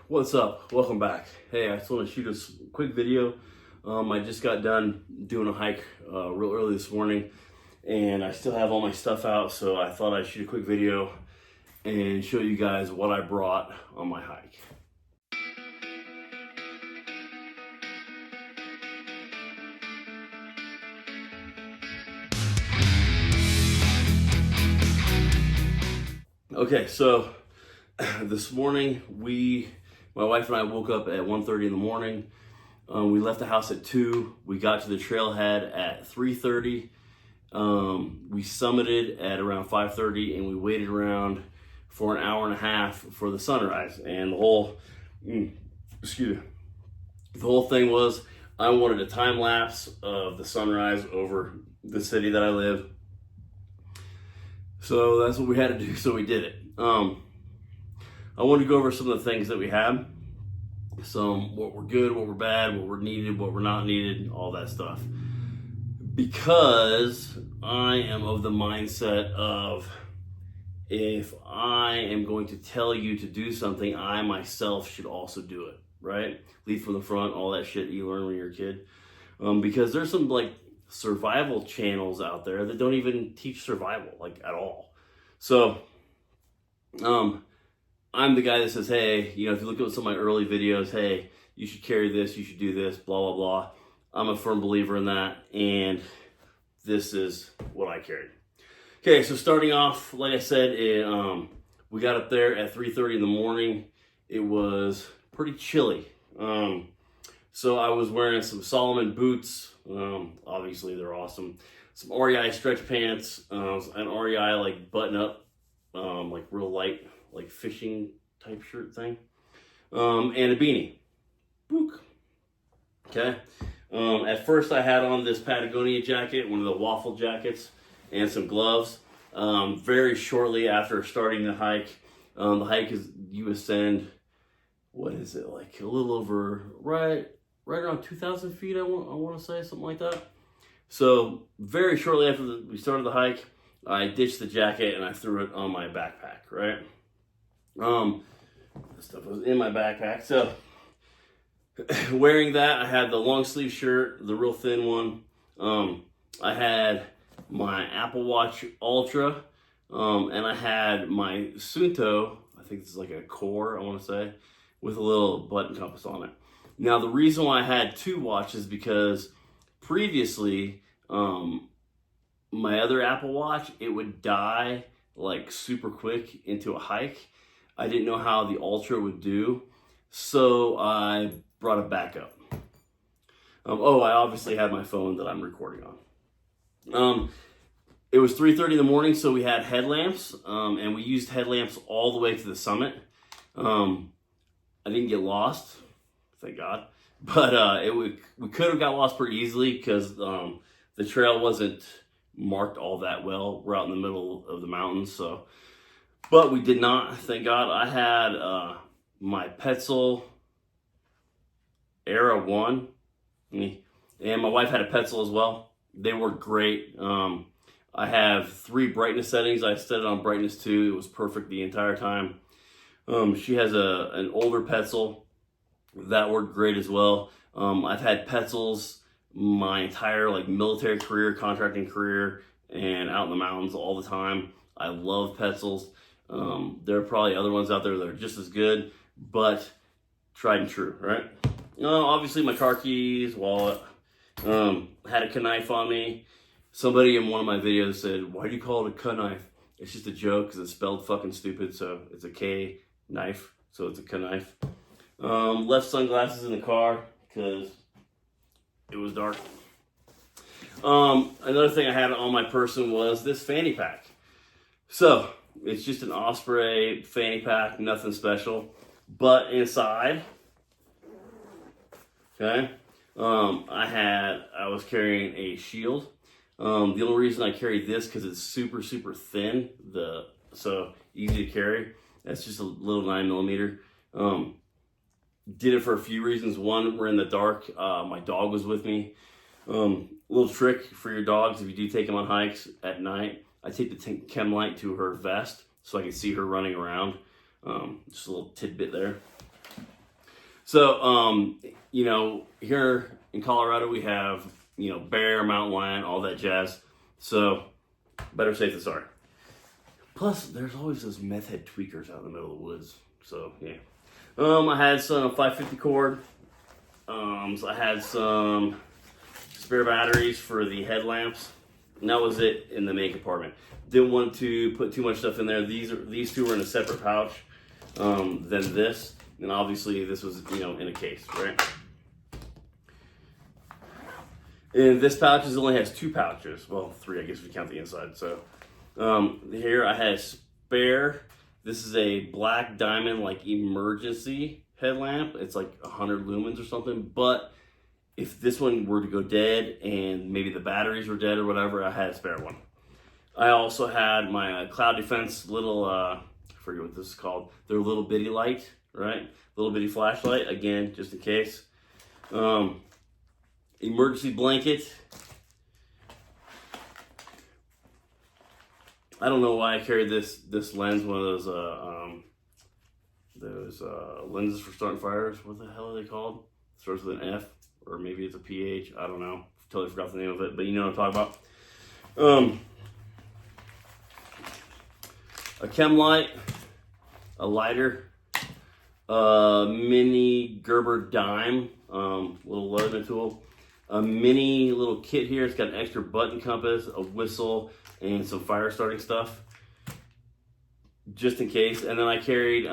What's up? Welcome back. Hey, I just want to shoot a quick video. I just got done doing a hike real early this morning, and I still have all my stuff out, so I thought I'd shoot a quick video and show you guys what I brought on my hike. Okay, so this morning my wife and I woke up at 1:30 in the morning. We left the house at 2. We got to the trailhead at 3:30. We summited at around 5:30, and we waited around for an hour and a half for the sunrise. And the whole thing was I wanted a time lapse of the sunrise over the city that I live. So that's what we had to do. So we did it. I want to go over some of the things that we had. What were good, what were bad, what were needed, what were not needed, all that stuff. Because I am of the mindset of, if I am going to tell you to do something, I myself should also do it, right? Lead from the front, all that shit you learn when you're a kid. Because there's some survival channels out there that don't even teach survival at all. So, I'm the guy that says, hey, if you look at some of my early videos, hey, you should carry this, you should do this, blah, blah, blah. I'm a firm believer in that, and this is what I carried. Okay, so starting off, like I said, we got up there at 3:30 in the morning. It was pretty chilly. So I was wearing some Solomon boots. Obviously, they're awesome. Some REI stretch pants, an REI button up, real light, fishing type shirt thing, and a beanie. Book. Okay. At first I had on this Patagonia jacket, one of the waffle jackets, and some gloves. Very shortly after starting the hike is, you ascend, what is it, a little over, right around 2,000 feet, I want to say, something like that. So very shortly after we started the hike, I ditched the jacket and I threw it on my backpack, right? This stuff was in my backpack. So wearing that, I had the long sleeve shirt, the real thin one. I had my Apple Watch Ultra, and I had my Sunto, I think this is a Core, I want to say, with a little button compass on it. Now, the reason why I had 2 watches, because previously, my other Apple Watch, it would die super quick into a hike. I didn't know how the Ultra would do, so I brought a backup. I obviously had my phone that I'm recording on. It was 3:30 in the morning, so we had headlamps, and we used headlamps all the way to the summit. I didn't get lost, thank God, but we could have got lost pretty easily because the trail wasn't marked all that well. We're out in the middle of the mountains, so. But we did not, thank God. I had my Petzl Era 1, and my wife had a Petzl as well. They worked great. I have 3 brightness settings. I set it on brightness 2. It was perfect the entire time. She has an older Petzl that worked great as well. I've had Petzls my entire military career, contracting career, and out in the mountains all the time. I love Petzls. There are probably other ones out there that are just as good, but tried and true, right? Obviously my car keys, wallet, had a knife on me. Somebody in one of my videos said, why do you call it a knife? It's just a joke because it's spelled fucking stupid, so it's a K knife, so it's a knife. Left sunglasses in the car because it was dark. Another thing I had on my person was this fanny pack. So it's just an Osprey fanny pack, nothing special. But inside, okay, I was carrying a shield. The only reason I carry this because it's super, super thin, so easy to carry. That's just a little 9mm. Did it for a few reasons. One, we're in the dark. My dog was with me. Little trick for your dogs, if you do take them on hikes at night, I take the chem light to her vest so I can see her running around. Just a little tidbit there. So, you know, here in Colorado we have, you know, bear, mountain lion, all that jazz. So, better safe than sorry. Plus, there's always those meth head tweakers out in the middle of the woods. So, yeah. I had some 550 cord. So I had some spare batteries for the headlamps. And that was it in the main compartment. Didn't want to put too much stuff in there. These two were in a separate pouch than this. And obviously this was, you know, in a case, right? And this pouch only has 2 pouches. Well, 3, I guess if you count the inside. So here I had a spare. This is a black diamond, like, emergency headlamp. It's like 100 lumens or something. But if this one were to go dead and maybe the batteries were dead or whatever, I had a spare one. I also had my Cloud Defense little, I forget what this is called. Their little bitty light, right? Little bitty flashlight, again, just in case. Emergency blanket. I don't know why I carried this lens, one of those lenses for starting fires. What the hell are they called? Starts with an F, or maybe it's a PH. I don't know. Totally forgot the name of it, but you know what I'm talking about. A chem light, a lighter, a mini Gerber dime, little leather tool, a mini little kit here. It's got an extra button compass, a whistle, and some fire starting stuff, just in case. And then I carried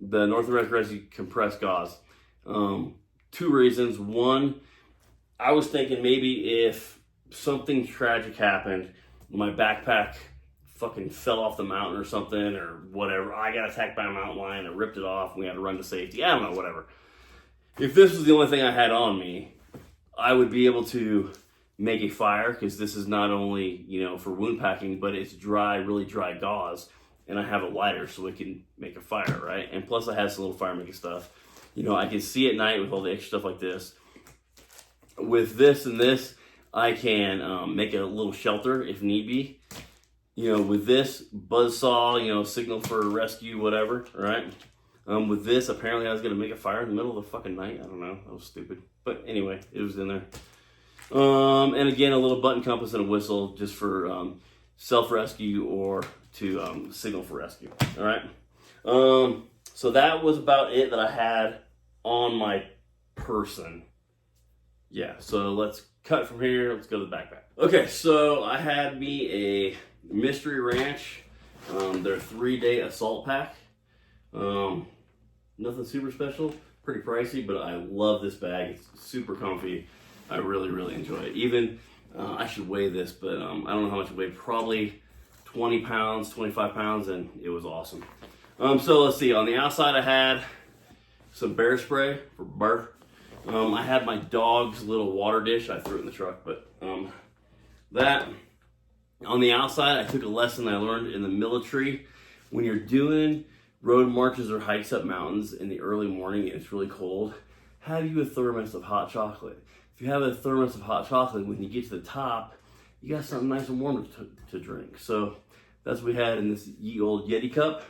the Northwest Resi compressed gauze. 2 reasons. One, I was thinking maybe if something tragic happened, my backpack fucking fell off the mountain or something or whatever, I got attacked by a mountain lion, I ripped it off, and we had to run to safety. I don't know, whatever. If this was the only thing I had on me, I would be able to make a fire, because this is not only, you know, for wound packing, but it's dry, really dry gauze, and I have a lighter so it can make a fire, right? And plus I have some little fire making stuff. You know, I can see at night with all the extra stuff like this. With this and this, I can make a little shelter if need be. You know, with this, buzzsaw, you know, signal for rescue, whatever, right? With this, apparently I was going to make a fire in the middle of the fucking night. I don't know. That was stupid. But anyway, it was in there. And again, a little button compass and a whistle just for self-rescue or to signal for rescue. All right. So that was about it that I had on my person. Yeah, so let's cut from here. Let's go to the backpack. Okay, so I had me a Mystery Ranch, their 3-day assault pack. Nothing super special, pretty pricey, but I love this bag. It's super comfy. I really, really enjoy it. Even, I should weigh this, but I don't know how much it weighed. Probably 20 pounds, 25 pounds, and it was awesome. So let's see, on the outside I had some bear spray for bear. I had my dog's little water dish. I threw it in the truck, but that. On the outside, I took a lesson I learned in the military. When you're doing road marches or hikes up mountains in the early morning and it's really cold, have you a thermos of hot chocolate. If you have a thermos of hot chocolate, when you get to the top, you got something nice and warm to drink. So that's what we had in this ye old Yeti cup.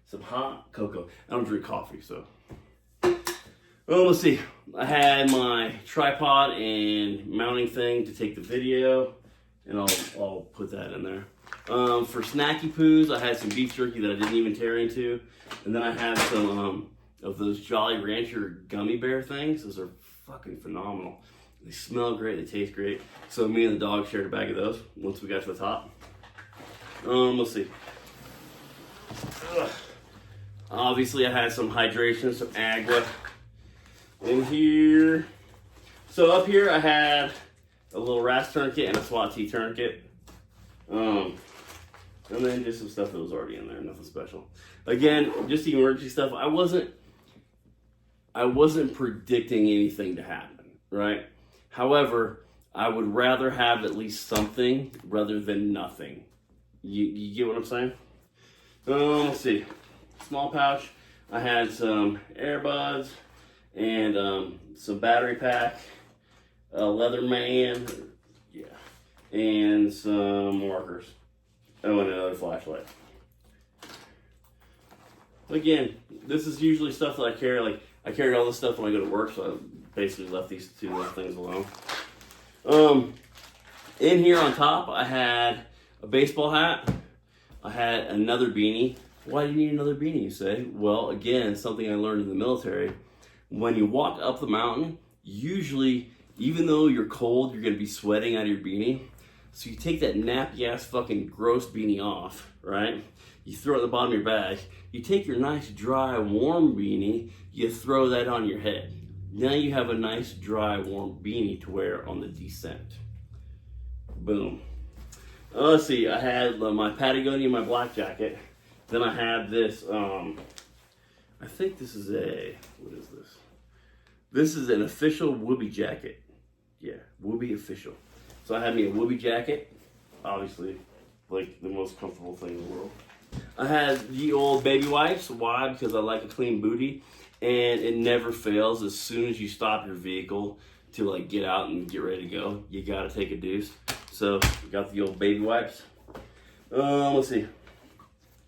Some hot cocoa. I don't drink coffee, so. Well, let's see. I had my tripod and mounting thing to take the video, and I'll put that in there. For snacky poos, I had some beef jerky that I didn't even tear into, and then I had some of those Jolly Rancher gummy bear things. Those are fucking phenomenal. They smell great, they taste great. So me and the dog shared a bag of those once we got to the top. Let's see. Obviously, I had some hydration, some agua in here. So up here, I had a little RAS tourniquet and a SWAT T tourniquet. And then just some stuff that was already in there, nothing special. Again, just the emergency stuff. I wasn't predicting anything to happen, right? However, I would rather have at least something rather than nothing. You get what I'm saying? Let's see. Small pouch. I had some earbuds and some battery pack, a Leatherman, yeah, and some markers. Oh, and another flashlight. Again, this is usually stuff that I carry. Like, I carry all this stuff when I go to work, so I basically left these two little things alone. In here on top, I had a baseball hat. I had another beanie. Why do you need another beanie, you say? Well, again, something I learned in the military. When you walk up the mountain, usually, even though you're cold, you're gonna be sweating out of your beanie. So you take that nappy ass fucking gross beanie off, right? You throw it at the bottom of your bag. You take your nice dry warm beanie, you throw that on your head. Now you have a nice dry warm beanie to wear on the descent. Boom. Let's see, I had my Patagonia, my black jacket. Then I had this, I think this is what is this? This is an official Whoopee jacket. Yeah, Whoopee official. So I had me a Whoopee jacket, obviously, like the most comfortable thing in the world. I had the old baby wipes. Why? Because I like a clean booty, and it never fails. As soon as you stop your vehicle to like get out and get ready to go, you gotta take a deuce. So we got the old baby wipes. Let's see.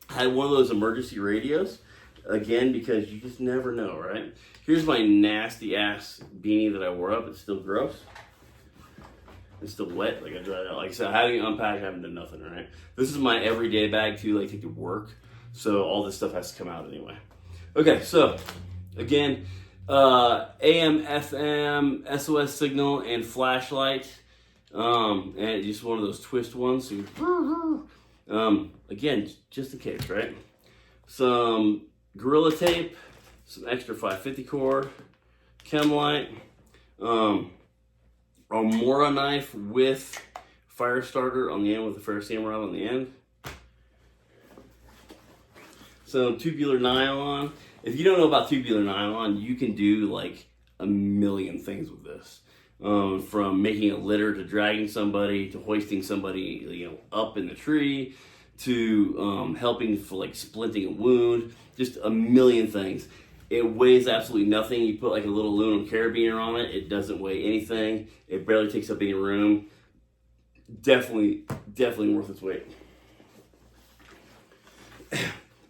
I had one of those emergency radios, again, because you just never know, right? Here's my nasty ass beanie that I wore up. It's still gross. It's still wet, like I dried it out. Like I said, I haven't unpacked, I haven't done nothing, right? This is my everyday bag too, like I take to work. So all this stuff has to come out anyway. Okay, so again, AM, FM, SOS signal, and flashlight. And just one of those twist ones. Again, just in case, right? Some Gorilla Tape, some extra 550 cord, chem light, a Mora knife with fire starter on the end with a ferrocerium rod on the end. Some tubular nylon. If you don't know about tubular nylon, you can do like a million things with this. From making a litter to dragging somebody to hoisting somebody, up in the tree to helping for like splinting a wound. Just a million things. It weighs absolutely nothing. You put like a little aluminum carabiner on it. It doesn't weigh anything. It barely takes up any room. Definitely worth its weight.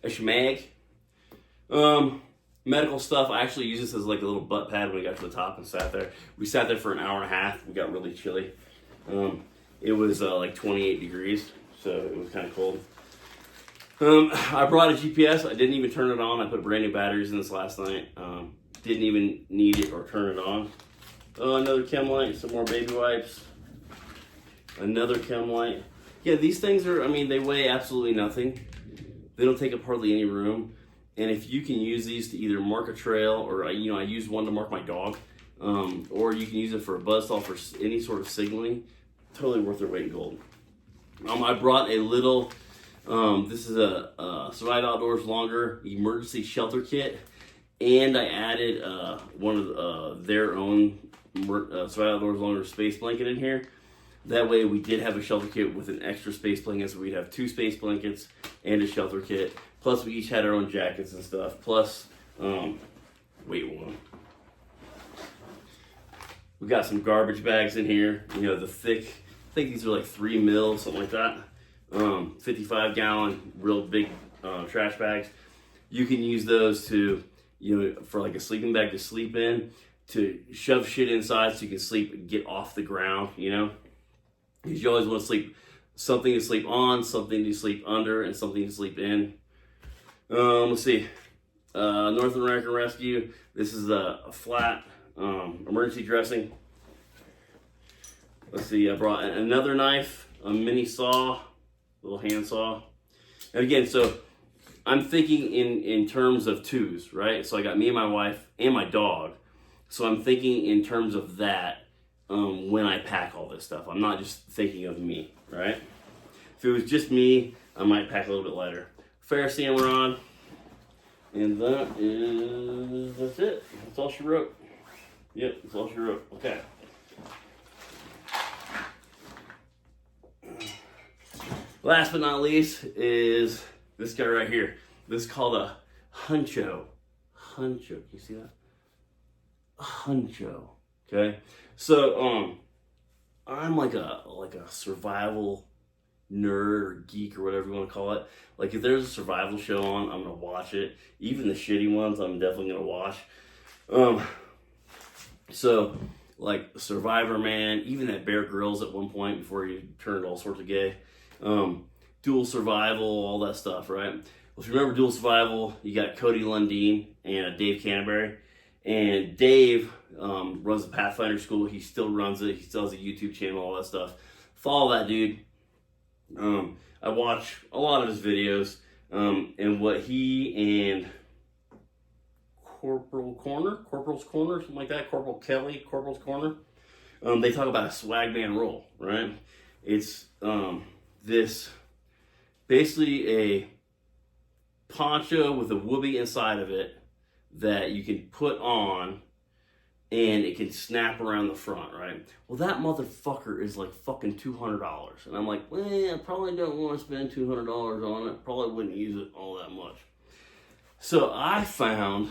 A shemag. Medical stuff. I actually use this as like a little butt pad when we got to the top and sat there. We sat there for an hour and a half. We got really chilly. It was like 28 degrees, so it was kind of cold. I brought a GPS. I didn't even turn it on. I put brand new batteries in this last night. Didn't even need it or turn it on. Another chem light, some more baby wipes. Another chem light. Yeah, these things are, they weigh absolutely nothing. They don't take up hardly any room. And if you can use these to either mark a trail, or I used one to mark my dog, or you can use it for a buzzsaw for any sort of signaling, totally worth their weight in gold. I brought a little, this is a Survive Outdoors Longer emergency shelter kit, and I added one of their own Survive Outdoors Longer space blanket in here. That way we did have a shelter kit with an extra space blanket, so we'd have 2 space blankets and a shelter kit. Plus we each had our own jackets and stuff. Plus, wait one. We got some garbage bags in here. The thick, I think these are like 3 mil, something like that. 55 gallon, real big trash bags. You can use those to, for like a sleeping bag to sleep in, to shove shit inside so you can sleep and get off the ground, Because you always want to sleep, something to sleep on, something to sleep under, and something to sleep in. Let's see. North American Rescue. This is a flat emergency dressing. Let's see. I brought another knife, a mini saw, little hand saw. And again, so I'm thinking in terms of twos, right? So I got me and my wife and my dog. So I'm thinking in terms of that when I pack all this stuff. I'm not just thinking of me, right? If it was just me, I might pack a little bit lighter. Ferrocerium rod, and that's it. That's all she wrote. Yep, that's all she wrote. Okay. Last but not least is this guy right here. This is called a huncho. Huncho, can you see that? A huncho. Okay. So I'm like a survival nerd or geek or whatever you want to call it. Like if there's a survival show on, I'm gonna watch it. Even the shitty ones, I'm definitely gonna watch. So like Survivor Man, even that Bear Grylls at one point before he turned all sorts of gay. Dual Survival, all that stuff, right? Well, if you remember Dual Survival, you got Cody Lundeen and Dave Canterbury. And Dave runs the Pathfinder school. He still runs it. He still has a YouTube channel, all that stuff. Follow that dude. I watch a lot of his videos. And what he and Corporal's Corner, something like that, Corporal Kelly, Corporal's Corner, they talk about a swagman roll, right? It's this basically a poncho with a whoopee inside of it that you can put on and it can snap around the front, right? Well, that motherfucker is like fucking $200. And I'm like, well, I probably don't want to spend $200 on it. Probably wouldn't use it all that much. So I found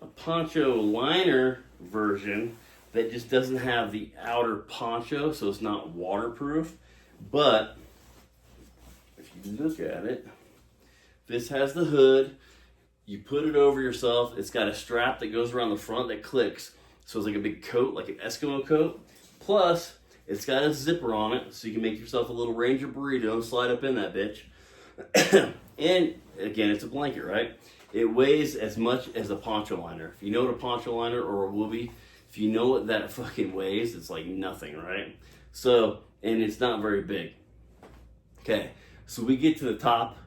a poncho liner version that just doesn't have the outer poncho, so it's not waterproof. But if you look at it, this has the hood. You put it over yourself. It's got a strap that goes around the front that clicks. So it's like a big coat, like an Eskimo coat. Plus, it's got a zipper on it, so you can make yourself a little Ranger burrito and slide up in that bitch. And again, it's a blanket, right? It weighs as much as a poncho liner. If you know what a poncho liner or a whoopee, if you know what that fucking weighs, it's like nothing, right? So, and it's not very big. Okay, so we get to the top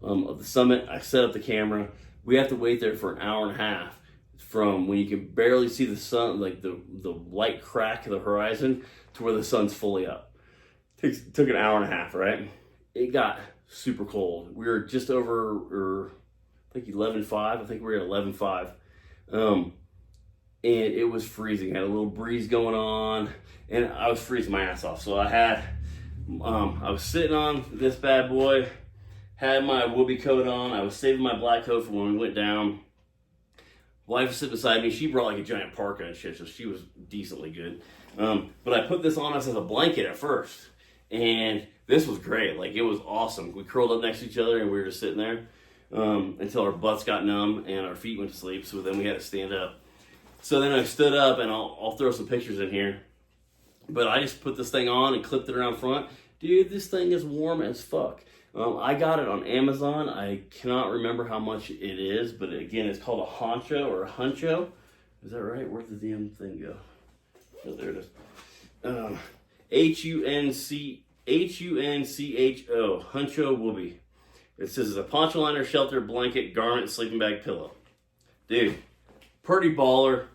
of the summit. I set up the camera. We have to wait there for an hour and a half from when you can barely see the sun, like the light crack of the horizon, to where the sun's fully up. Took an hour and a half, right? It got super cold. We were just over, or I think 11.5. I think we were at 11.5. And it was freezing. Had a little breeze going on, and I was freezing my ass off. So I was sitting on this bad boy, had my whoopee coat on. I was saving my black coat for when we went down. Wife was sitting beside me. She brought like a giant parka and shit, so she was decently good. But I put this on us as a blanket at first, and this was great. Like, it was awesome. We curled up next to each other, and we were just sitting there until our butts got numb and our feet went to sleep. So then we had to stand up. So then I stood up, and I'll throw some pictures in here. But I just put this thing on and clipped it around front. Dude, this thing is warm as fuck. I got it on Amazon. I cannot remember how much it is, but again, it's called a honcho or a huncho. Is that right? Where did the damn thing go? Oh, there it is. Huncho, huncho whoopee. It says it's a poncho liner, shelter, blanket, garment, sleeping bag, pillow. Dude, pretty baller.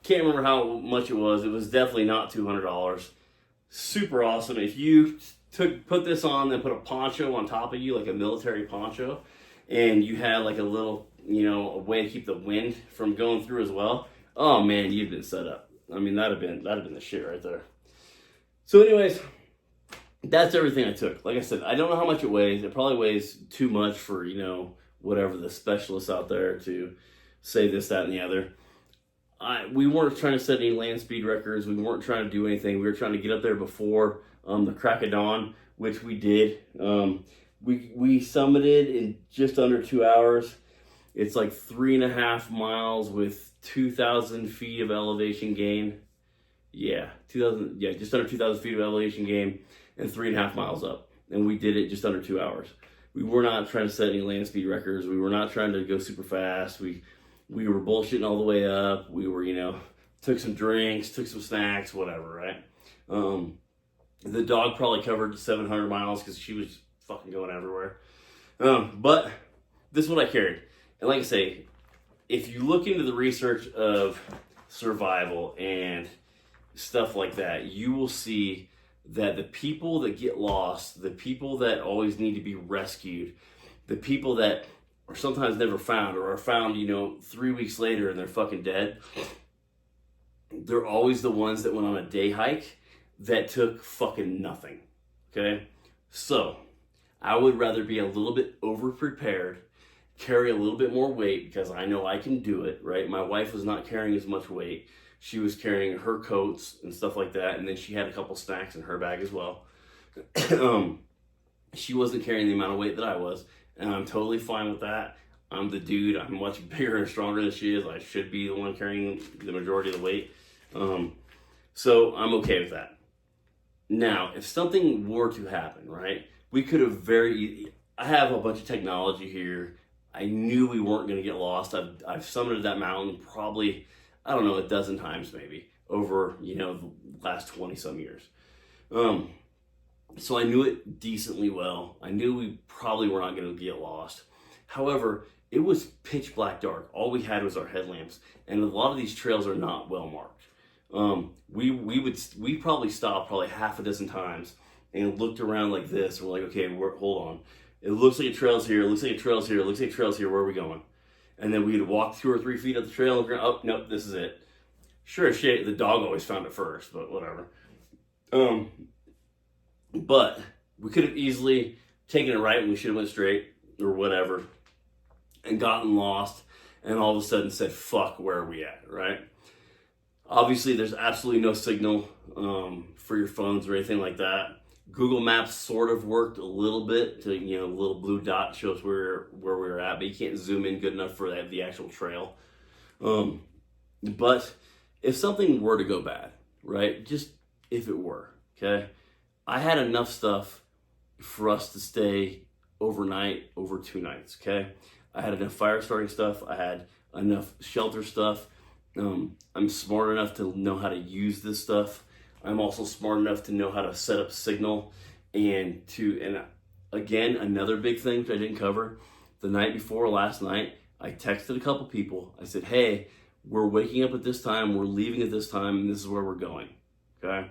Can't remember how much it was. It was definitely not $200. Super awesome. If you put this on and put a poncho on top of you, like a military poncho, and you had like a little, a way to keep the wind from going through as well. Oh man, you've been set up. I mean, that'd have been the shit right there. So anyways, that's everything I took. Like I said, I don't know how much it weighs. It probably weighs too much for, whatever the specialists out there to say this, that, and the other. We weren't trying to set any land speed records. We weren't trying to do anything. We were trying to get up there before the crack of dawn, which we did. We summited in just under 2 hours. It's like 3.5 miles with 2,000 feet of elevation gain. Just under 2,000 feet of elevation gain and 3.5 miles up. And we did it just under 2 hours. We were not trying to set any land speed records. We were not trying to go super fast. We were bullshitting all the way up. We were, took some drinks, took some snacks, whatever, right? The dog probably covered 700 miles because she was fucking going everywhere. But this is what I carried. And like I say, if you look into the research of survival and stuff like that, you will see that the people that get lost, the people that always need to be rescued, the people that are sometimes never found or are found, 3 weeks later and they're fucking dead, they're always the ones that went on a day hike that took fucking nothing. Okay? So, I would rather be a little bit over-prepared, carry a little bit more weight because I know I can do it, right? My wife was not carrying as much weight. She was carrying her coats and stuff like that, and then she had a couple snacks in her bag as well. She wasn't carrying the amount of weight that I was, and I'm totally fine with that. I'm the dude. I'm much bigger and stronger than she is. I should be the one carrying the majority of the weight. So I'm okay with that. Now, if something were to happen, right, we could have I have a bunch of technology here. I knew we weren't going to get lost. I've summited that mountain probably, I don't know, a dozen times maybe over, the last 20 some years. So I knew it decently well. I knew we probably were not going to get lost. However, it was pitch black dark. All we had was our headlamps, and a lot of these trails are not well marked. We probably stopped probably half a dozen times and looked around like this. And we're like, okay, hold on. It looks like a trail's here. It looks like a trail's here. It looks like a trail's here. Where are we going? And then we'd walk 2 or 3 feet up the trail and go, oh, nope, this is it. Sure as shit, the dog always found it first, but whatever. But we could have easily taken it right and we should have went straight or whatever and gotten lost and all of a sudden said, fuck, where are we at, right? Obviously, there's absolutely no signal for your phones or anything like that. Google Maps sort of worked a little bit to, a little blue dot shows where we were at, but you can't zoom in good enough for the actual trail. But if something were to go bad, right, just if it were, okay, I had enough stuff for us to stay overnight over 2 nights, okay? I had enough fire starting stuff. I had enough shelter stuff. I'm smart enough to know how to use this stuff. I'm also smart enough to know how to set up signal and again, another big thing which I didn't cover. The night before last night, I texted a couple people. I said, hey, we're waking up at this time, we're leaving at this time, and this is where we're going, okay?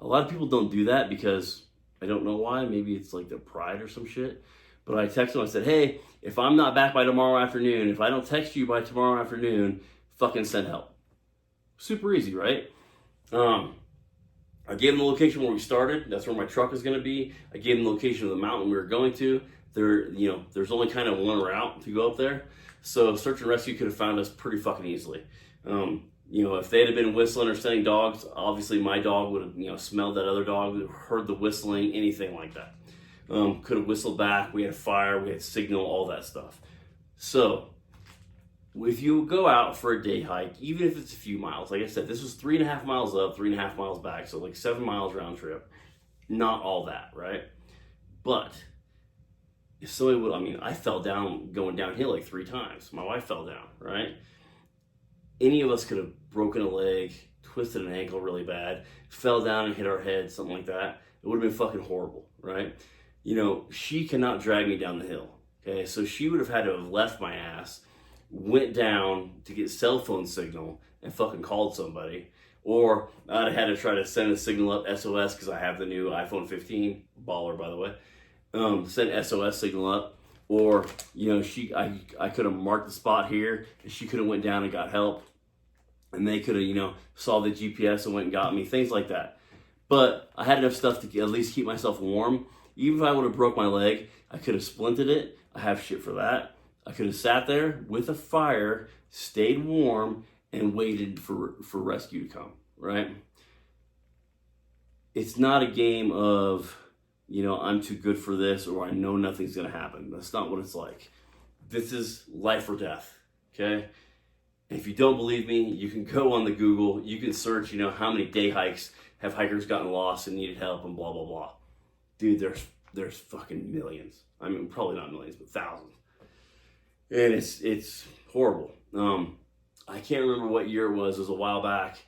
A lot of people don't do that because I don't know why. Maybe it's like their pride or some shit. But I texted them, I said, hey, if I'm not back by tomorrow afternoon, if I don't text you by tomorrow afternoon, fucking send help. Super easy, right? I gave them the location where we started. That's where my truck is going to be. I gave them the location of the mountain we were going to. There's only kind of one route to go up there. So search and rescue could have found us pretty fucking easily. If they'd have been whistling or sending dogs, obviously my dog would have, smelled that other dog, heard the whistling, anything like that. Could have whistled back. We had fire, we had signal, all that stuff. So if you go out for a day hike, even if it's a few miles, like I said, this was 3.5 miles up, 3.5 miles back, so like 7 miles round trip. Not all that, right? But if somebody I fell down going downhill like 3 times. My wife fell down, right? Any of us could have broken a leg, twisted an ankle really bad, fell down and hit our head, something like that. It would have been fucking horrible, right? She cannot drag me down the hill, okay? So she would have had to have left my ass, went down to get cell phone signal and fucking called somebody. Or I'd have had to try to send a signal up SOS because I have the new iPhone 15, baller by the way. Send SOS signal up. Or, I could have marked the spot here and she could have went down and got help. And they could have, saw the GPS and went and got me, things like that. But I had enough stuff to at least keep myself warm. Even if I would have broke my leg, I could have splinted it. I have shit for that. I could have sat there with a fire, stayed warm, and waited for rescue to come, right? It's not a game of, I'm too good for this or I know nothing's going to happen. That's not what it's like. This is life or death, okay? And if you don't believe me, you can go on the Google. You can search, how many day hikes have hikers gotten lost and needed help and blah, blah, blah. Dude, there's fucking millions. Probably not millions, but thousands. And it's horrible. I can't remember what year it was. It was a while back.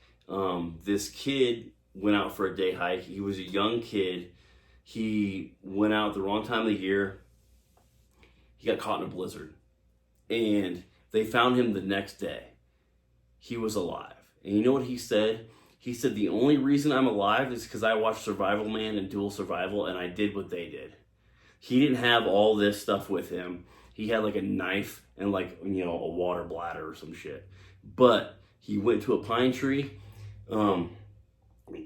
This kid went out for a day hike. He was a young kid. He went out at the wrong time of the year. He got caught in a blizzard. And they found him the next day. He was alive. And you know what he said? He said, the only reason I'm alive is because I watched Survival Man and Dual Survival and I did what they did. He didn't have all this stuff with him. He had like a knife and a water bladder or some shit. But he went to a pine tree.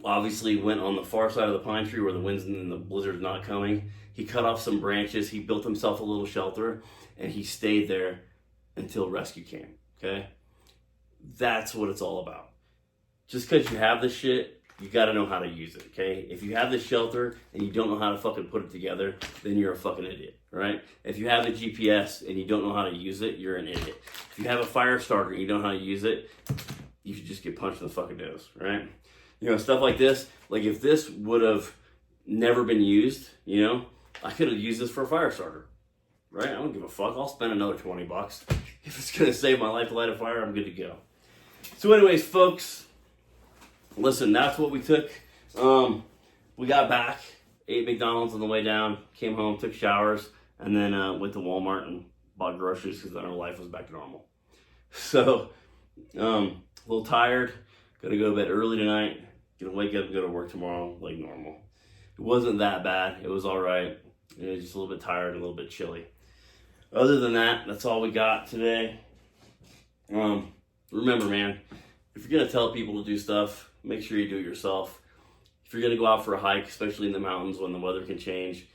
Obviously went on the far side of the pine tree where the winds and the blizzard's not coming. He cut off some branches. He built himself a little shelter and he stayed there until rescue came, okay? That's what it's all about. Just because you have this shit you got to know how to use it, okay? If you have the shelter and you don't know how to fucking put it together, then you're a fucking idiot, right? If you have the GPS and you don't know how to use it, you're an idiot. If you have a fire starter and you don't know how to use it, you should just get punched in the fucking nose, right? You know, stuff like this, like if this would have never been used, you know, I could have used this for a fire starter, right? I don't give a fuck. I'll spend another 20 bucks. If it's going to save my life to light a fire, I'm good to go. So anyways, folks, listen, that's what we took. We got back, ate McDonald's on the way down, came home, took showers, and then went to Walmart and bought groceries because then our life was back to normal. So, a little tired. Got to go to bed early tonight. Gonna wake up and go to work tomorrow like normal. It wasn't that bad. It was all right. It was just a little bit tired, a little bit chilly. Other than that, that's all we got today. Remember, man, if you're gonna tell people to do stuff, make sure you do it yourself. If you're gonna go out for a hike, especially in the mountains when the weather can change,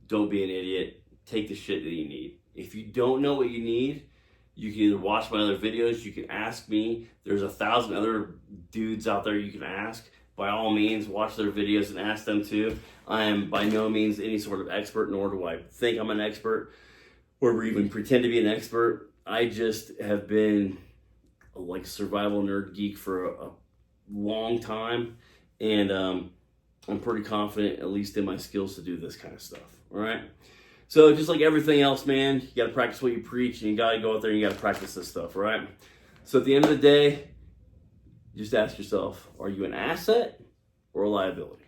don't be an idiot. Take the shit that you need. If you don't know what you need, you can either watch my other videos, you can ask me. There's 1,000 other dudes out there you can ask. By all means, watch their videos and ask them too. I am by no means any sort of expert, nor do I think I'm an expert or even pretend to be an expert. I just have been like a survival nerd geek for a long time, and I'm pretty confident, at least in my skills, to do this kind of stuff. All right. So just like everything else, man, you got to practice what you preach, and you got to go out there and you got to practice this stuff. All right. So at the end of the day, just ask yourself: are you an asset or a liability?